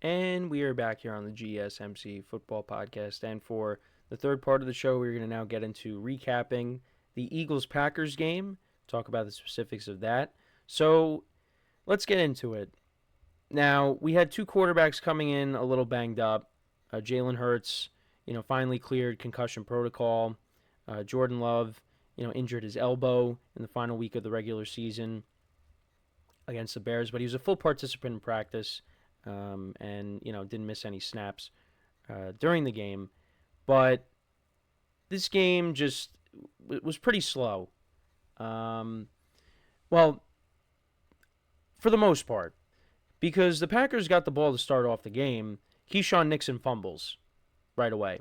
And we are back here on the GSMC Football Podcast. And for the third part of the show, we're going to now get into recapping the Eagles-Packers game, talk about the specifics of that. So let's get into it. Now, we had two quarterbacks coming in a little banged up. Jalen Hurts, finally cleared concussion protocol. Jordan Love, injured his elbow in the final week of the regular season against the Bears, but he was a full participant in practice. And didn't miss any snaps during the game. But this game just was pretty slow. Well, for the most part, because the Packers got the ball to start off the game, Keyshawn Nixon fumbles right away,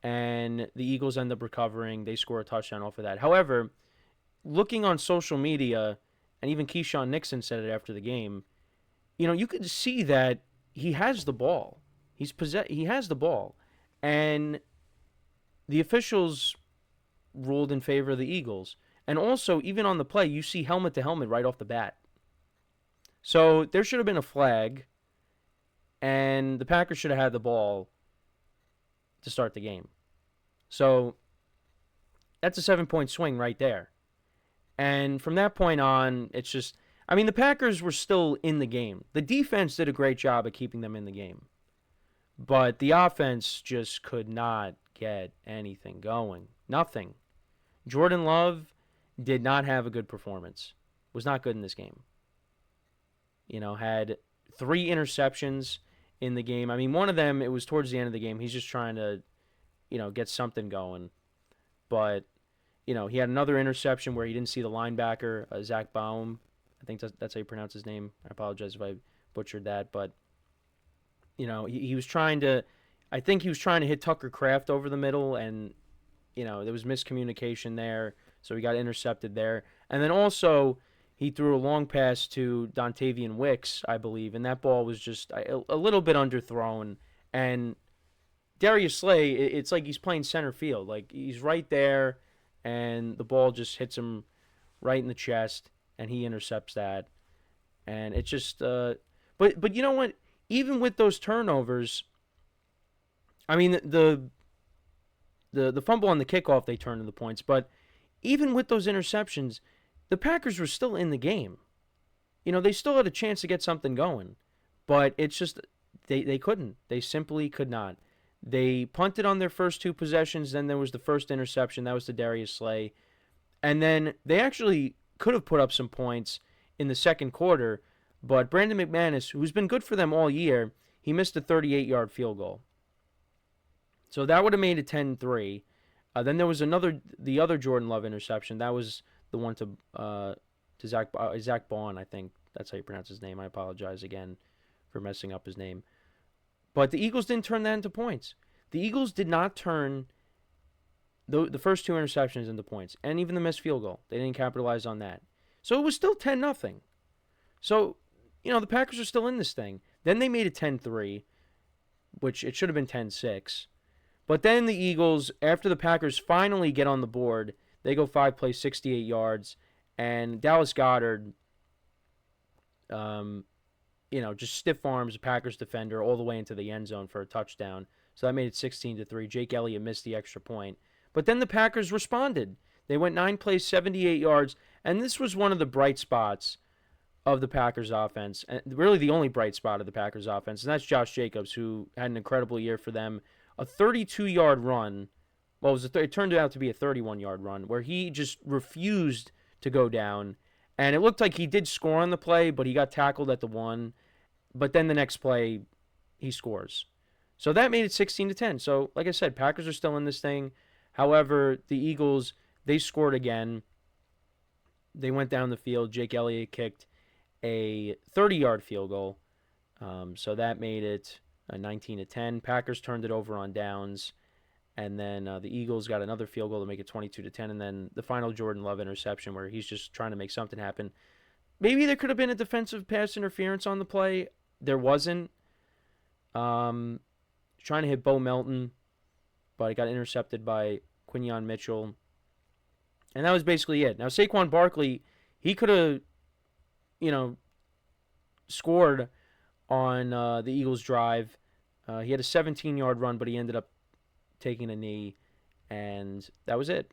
and the Eagles end up recovering. They score a touchdown off of that. However, looking on social media, and even Keyshawn Nixon said it after the game, you could see that he has the ball. He has the ball, and the officials ruled in favor of the Eagles. And also, even on the play, you see helmet to helmet right off the bat. So there should have been a flag, and the Packers should have had the ball to start the game. So that's a 7-point swing right there. And from that point on, it's just, the Packers were still in the game. The defense did a great job at keeping them in the game. But the offense just could not get anything going. Nothing. Jordan Love did not have a good performance. Was not good in this game. Had 3 interceptions in the game. One of them, it was towards the end of the game. He's just trying to, get something going. But, he had another interception where he didn't see the linebacker, Zach Baum. I think that's how you pronounce his name. I apologize if I butchered that. But, he was trying to, I think he was trying to hit Tucker Kraft over the middle, and, there was miscommunication there. So he got intercepted there. And then also, he threw a long pass to Dontavian Wicks, I believe, and that ball was just a little bit underthrown. And Darius Slay, it's like he's playing center field. Like, he's right there, and the ball just hits him right in the chest, and he intercepts that. And it's just, but you know what? Even with those turnovers, the fumble on the kickoff, they turned into points, but even with those interceptions, the Packers were still in the game. They still had a chance to get something going, but it's just they couldn't. They simply could not. They punted on their first 2 possessions. Then there was the first interception. That was to Darius Slay. And then they actually could have put up some points in the second quarter, but Brandon McManus, who's been good for them all year, he missed a 38-yard field goal. So that would have made it 10-3. Then there was the other Jordan Love interception. That was the one to Zach Baun, I think. That's how you pronounce his name. I apologize again for messing up his name. But the Eagles didn't turn that into points. The Eagles did not turn the first 2 interceptions into points, and even the missed field goal. They didn't capitalize on that. So it was still 10-0. So, the Packers are still in this thing. Then they made it 10-3, which it should have been 10-6. But then the Eagles, after the Packers finally get on the board, they go 5 plays, 68 yards, and Dallas Goedert, just stiff arms a Packers defender all the way into the end zone for a touchdown. So that made it 16-3. Jake Elliott missed the extra point. But then the Packers responded. They went 9 plays, 78 yards, and this was one of the bright spots of the Packers offense, and really the only bright spot of the Packers offense, and that's Josh Jacobs, who had an incredible year for them. A 32-yard run, it turned out to be a 31-yard run, where he just refused to go down, and it looked like he did score on the play, but he got tackled at the 1, but then the next play, he scores. So that made it 16-10. So, like I said, Packers are still in this thing. However, the Eagles, they scored again. They went down the field. Jake Elliott kicked a 30-yard field goal. So that made it 19-10. Packers turned it over on downs. And then the Eagles got another field goal to make it 22-10. And then the final Jordan Love interception where he's just trying to make something happen. Maybe there could have been a defensive pass interference on the play. There wasn't. Trying to hit Bo Melton, but it got intercepted by Quinyon Mitchell. And that was basically it. Now, Saquon Barkley, he could have, scored on the Eagles' drive. He had a 17-yard run, but he ended up taking a knee, and that was it.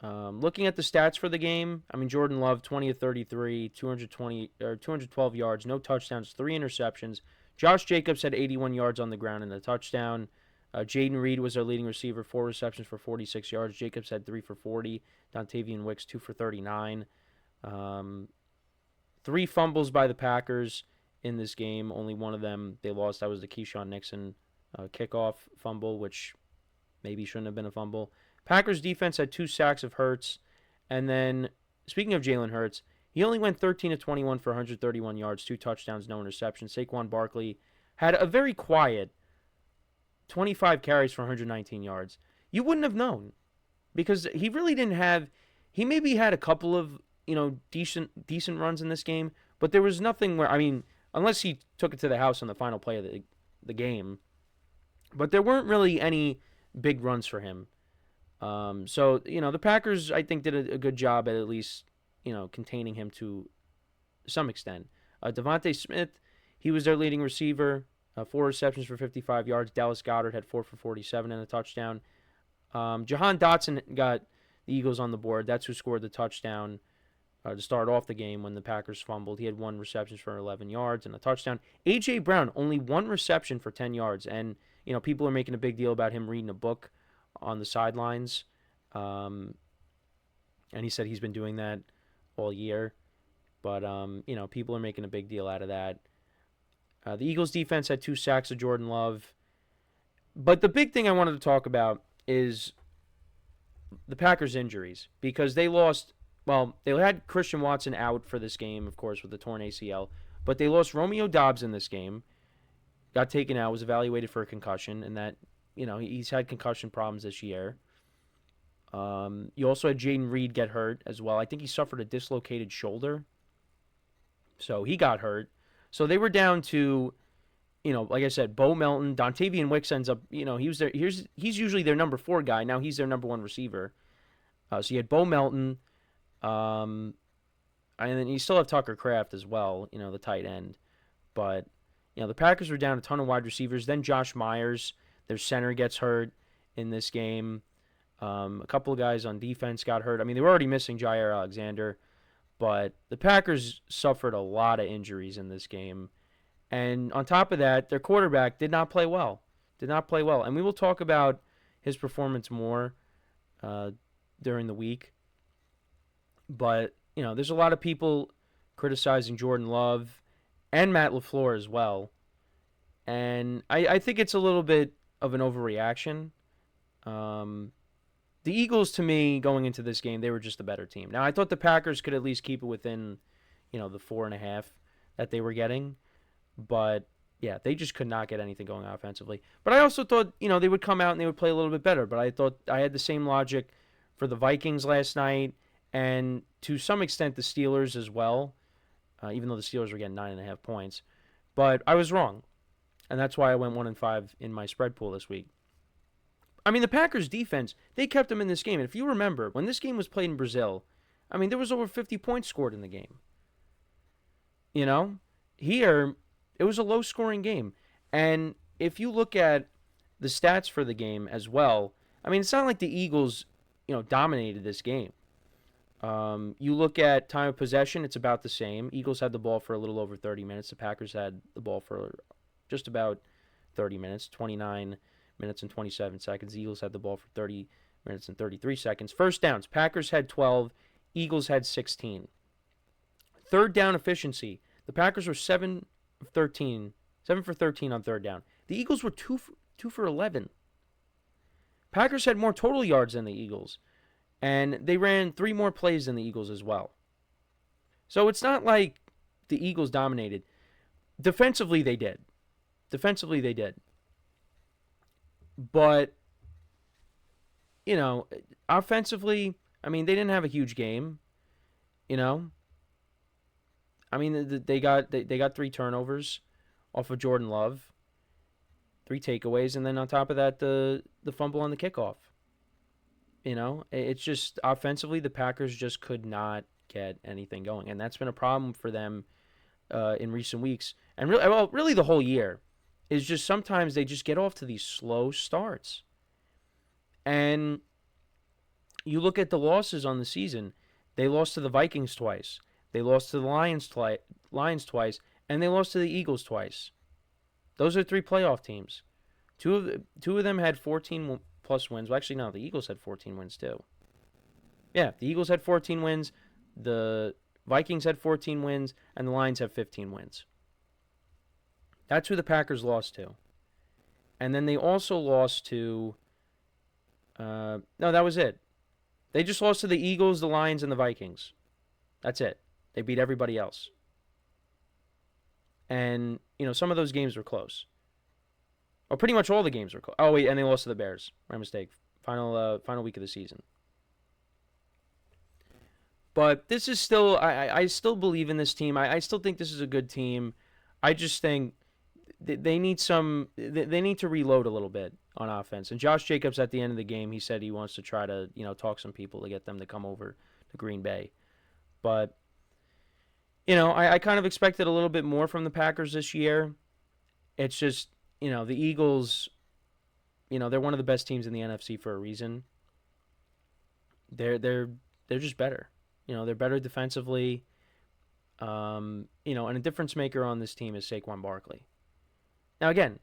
Looking at the stats for the game, I mean, Jordan Love, 20 of 33, 212 yards, no touchdowns, 3 interceptions. Josh Jacobs had 81 yards on the ground and a touchdown. Jaden Reed was their leading receiver, 4 receptions for 46 yards. Jacobs had 3 for 40. Dontavian Wicks, 2 for 39. 3 fumbles by the Packers in this game. Only one of them they lost. That was the Keyshawn Nixon kickoff fumble, which maybe shouldn't have been a fumble. Packers defense had 2 sacks of Hurts. And then, speaking of Jalen Hurts, he only went 13 of 21 for 131 yards, 2 touchdowns, no interceptions. Saquon Barkley had a very quiet 25 carries for 119 yards. You wouldn't have known because he really didn't have. He maybe had a couple of decent runs in this game, but there was nothing where, I mean, unless he took it to the house on the final play of the game, but there weren't really any big runs for him. So the Packers, I think, did a good job at least containing him to some extent. Devontae Smith, he was their leading receiver. 4 receptions for 55 yards. Dallas Goedert had 4 for 47 and a touchdown. Jahan Dotson got the Eagles on the board. That's who scored the touchdown to start off the game when the Packers fumbled. He had 1 reception for 11 yards and a touchdown. A.J. Brown, only 1 reception for 10 yards. And, people are making a big deal about him reading a book on the sidelines. And he said he's been doing that all year. But, people are making a big deal out of that. The Eagles' defense had 2 sacks of Jordan Love. But the big thing I wanted to talk about is the Packers' injuries. Because they lost, they had Christian Watson out for this game, of course, with the torn ACL. But they lost Romeo Doubs in this game. Got taken out, was evaluated for a concussion. And that, he's had concussion problems this year. You also had Jaden Reed get hurt as well. I think he suffered a dislocated shoulder. So he got hurt. So they were down to, like I said, Bo Melton. Dontavian Wicks ends up, he's usually their number 4 guy. Now he's their number 1 receiver. So you had Bo Melton. And then you still have Tucker Kraft as well, the tight end. But, the Packers were down a ton of wide receivers. Then Josh Myers, their center, gets hurt in this game. A couple of guys on defense got hurt. I mean, they were already missing Jair Alexander. But the Packers suffered a lot of injuries in this game. And on top of that, their quarterback did not play well. And we will talk about his performance more during the week. But, there's a lot of people criticizing Jordan Love and Matt LaFleur as well. And I think it's a little bit of an overreaction. The Eagles, to me, going into this game, they were just a better team. Now, I thought the Packers could at least keep it within, the 4.5 that they were getting. But, yeah, they just could not get anything going offensively. But I also thought, they would come out and they would play a little bit better. But I thought I had the same logic for the Vikings last night and to some extent the Steelers as well, even though the Steelers were getting 9.5 points. But I was wrong. And that's why I went 1-5 in my spread pool this week. I mean, the Packers' defense, they kept them in this game. And if you remember, when this game was played in Brazil, I mean, there was over 50 points scored in the game. Here, it was a low-scoring game. And if you look at the stats for the game as well, I mean, it's not like the Eagles, dominated this game. You look at time of possession, it's about the same. Eagles had the ball for a little over 30 minutes. The Packers had the ball for just about 30 minutes, 29 minutes and 27 seconds. The Eagles had the ball for 30 minutes and 33 seconds. First downs, Packers had 12, Eagles had 16. Third down efficiency, the Packers were 7 for 13 on third down. The Eagles were 2 for 11. Packers had more total yards than the Eagles, and they ran 3 more plays than the Eagles as well. So it's not like the Eagles dominated. Defensively, they did. But, offensively, I mean, they didn't have a huge game, I mean, they got 3 turnovers off of Jordan Love, 3 takeaways, and then on top of that, the fumble on the kickoff. It's just offensively, the Packers just could not get anything going, and that's been a problem for them in recent weeks, and really the whole year, is just sometimes they just get off to these slow starts. And you look at the losses on the season, they lost to the Vikings twice, they lost to the Lions twice, and they lost to the Eagles twice. Those are 3 playoff teams. Two of them had 14 plus wins. Well, actually, no, the Eagles had 14 wins too. Yeah, the Eagles had 14 wins, the Vikings had 14 wins, and the Lions have 15 wins. That's who the Packers lost to. And then they also lost to... no, that was it. They just lost to the Eagles, the Lions, and the Vikings. That's it. They beat everybody else. And, some of those games were close. Well, pretty much all the games were close. Oh, wait, and they lost to the Bears. My mistake. Final week of the season. But this is still... I still believe in this team. I still think this is a good team. I just think they need to reload a little bit on offense. And Josh Jacobs, at the end of the game, he said he wants to try to, talk some people to get them to come over to Green Bay. But, I kind of expected a little bit more from the Packers this year. It's just, the Eagles, they're one of the best teams in the NFC for a reason. They're just better. They're better defensively. And a difference maker on this team is Saquon Barkley. Now, again,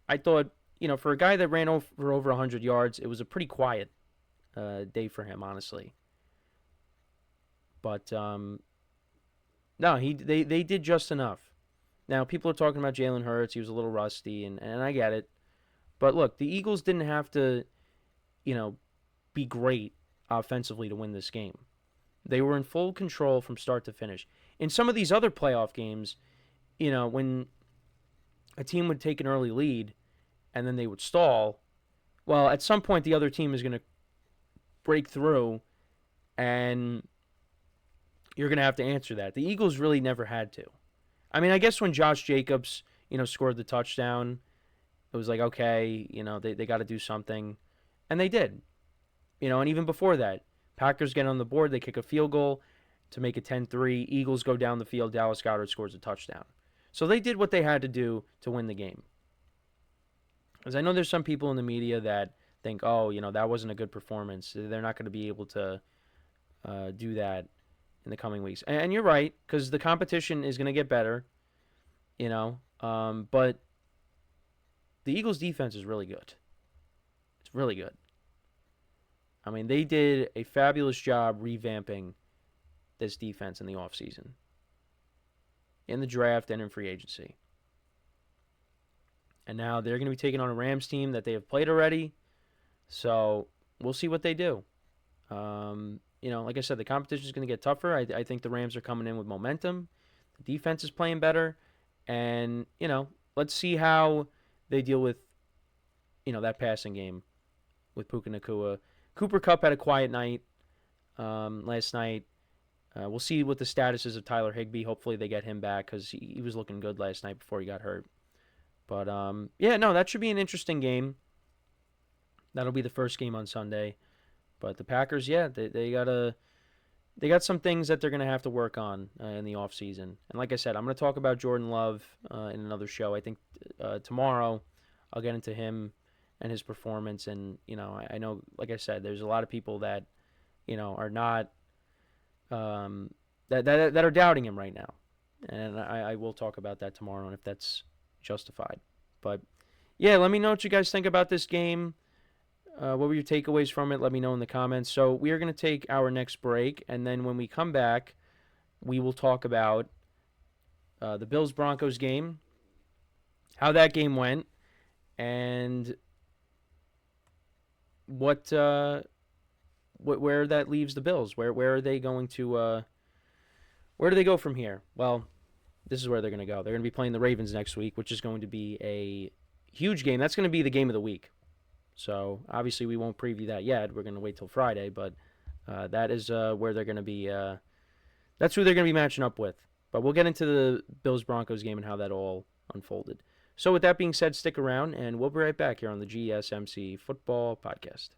I thought, for a guy that ran for over 100 yards, it was a pretty quiet day for him, honestly. But, no, they did just enough. Now, people are talking about Jalen Hurts. He was a little rusty, and I get it. But, look, the Eagles didn't have to, be great offensively to win this game. They were in full control from start to finish. In some of these other playoff games, when a team would take an early lead and then they would stall, well, at some point the other team is going to break through and you're going to have to answer that. The Eagles really never had to. I mean, I guess when Josh Jacobs, scored the touchdown, it was like, okay, they got to do something. And they did. And even before that, Packers get on the board, they kick a field goal to make it 10-3. Eagles go down the field, Dallas Goedert scores a touchdown. So they did what they had to do to win the game. Because I know there's some people in the media that think, oh, that wasn't a good performance. They're not going to be able to do that in the coming weeks. And you're right, because the competition is going to get better, but the Eagles' defense is really good. It's really good. I mean, they did a fabulous job revamping this defense in the offseason, in the draft, and in free agency. And now they're going to be taking on a Rams team that they have played already. So we'll see what they do. Like I said, the competition is going to get tougher. I think the Rams are coming in with momentum. The defense is playing better. And, let's see how they deal with, that passing game with Puka Nacua. Cooper Kupp had a quiet night last night. We'll see what the status is of Tyler Higbee. Hopefully they get him back because he was looking good last night before he got hurt. But, that should be an interesting game. That'll be the first game on Sunday. But the Packers, they got some things that they're going to have to work on in the offseason. And like I said, I'm going to talk about Jordan Love in another show. I think tomorrow I'll get into him and his performance. And, I know, like I said, there's a lot of people that, are not, that are doubting him right now. And I will talk about that tomorrow and if that's justified. But, let me know what you guys think about this game. What were your takeaways from it? Let me know in the comments. So we are going to take our next break, and then when we come back, we will talk about the Bills-Broncos game, how that game went, and where that leaves the Bills. Where are they going to? Where do they go from here? Well, this is where they're going to go. They're going to be playing the Ravens next week, which is going to be a huge game. That's going to be the game of the week. So, obviously, we won't preview that yet. We're going to wait till Friday, but that is where they're going to be. That's who they're going to be matching up with. But we'll get into the Bills-Broncos game and how that all unfolded. So, with that being said, stick around, and we'll be right back here on the GSMC Football Podcast.